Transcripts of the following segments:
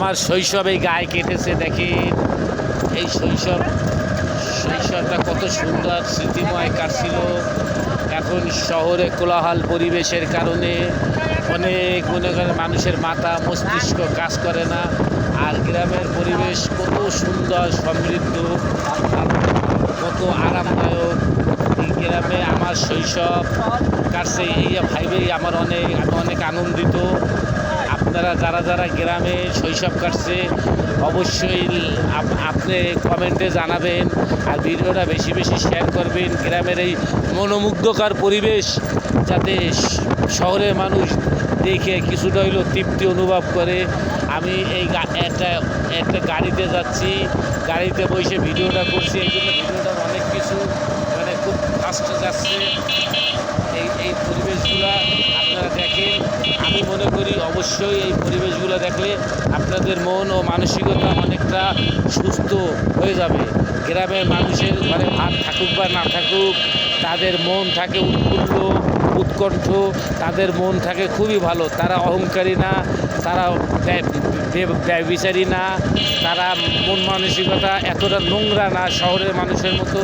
আমার শৈশবে গায়ে কেটেছে দেখেন। এই শৈশবটা কত সুন্দর স্মৃতিময় কাটছিল। এখন শহরে কোলাহল পরিবেশের কারণে অনেক মনে করেন মানুষের মাথা মস্তিষ্ক কাজ করে না। আর গ্রামের পরিবেশ কত সুন্দর সমৃদ্ধ, কত আরামদায়ক। এই গ্রামে আমার শৈশব কাটছে, এই ভাইবেই আমি অনেক আনন্দিত। আপনারা যারা যারা গ্রামে শৈশব কাটছে অবশ্যই আপনি কমেন্টে জানাবেন, আর ভিডিওটা বেশি বেশি শেয়ার করবেন। গ্রামের এই মনোমুগ্ধকর পরিবেশ যাতে শহরের মানুষ দেখে কিছুটা হইলেও তৃপ্তি অনুভব করে। আমি এই একটা গাড়িতে যাচ্ছি, গাড়িতে বসে ভিডিওটা করছি, এই জন্য ভিডিওটা অনেক কিছু মানে খুব ফাস্টে যাচ্ছে। এই পরিবেশগুলো আপনারা দেখেন। আমি মনে করি অবশ্যই এই পরিবেশগুলো দেখলে আপনাদের মন ও মানসিকতা অনেকটা সুস্থ হয়ে যাবে। গ্রামের মানুষের ঘরে ভাত থাকুক বা না থাকুক, তাদের মন থাকে উৎফুল্ল উৎকণ্ঠ, তাদের মন থাকে খুবই ভালো। তারা অহংকারী না, তারা ব্যভিচারী না, তারা মন মানসিকতা এতটা নোংরা না শহরের মানুষের মতো।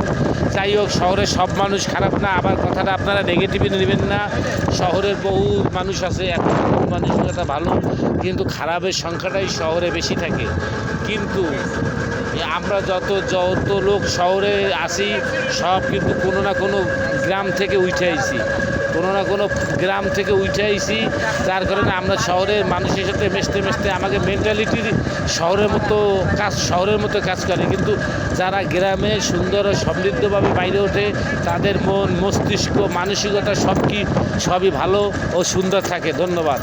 যাই হোক, শহরের সব মানুষ খারাপ না, আবার কথাটা আপনারা নেগেটিভে নেবেন না। শহরের বহু মানুষ আছে এত মন মানসিকতা ভালো, কিন্তু খারাপের সংখ্যাটাই শহরে বেশি থাকে। কিন্তু আমরা যত লোক শহরে আসি সব কিন্তু কোনো না কোনো গ্রাম থেকে উঠে আইছি, যার কারণে আমরা শহরের মানুষের সাথে মিশতে আমাকে মেন্টালিটি শহরের মতো কাজ করে। কিন্তু যারা গ্রামে সুন্দর ও সমৃদ্ধভাবে বাইরে ওঠে তাদের মন মস্তিষ্ক মানসিকতা সবই ভালো ও সুন্দর থাকে। ধন্যবাদ।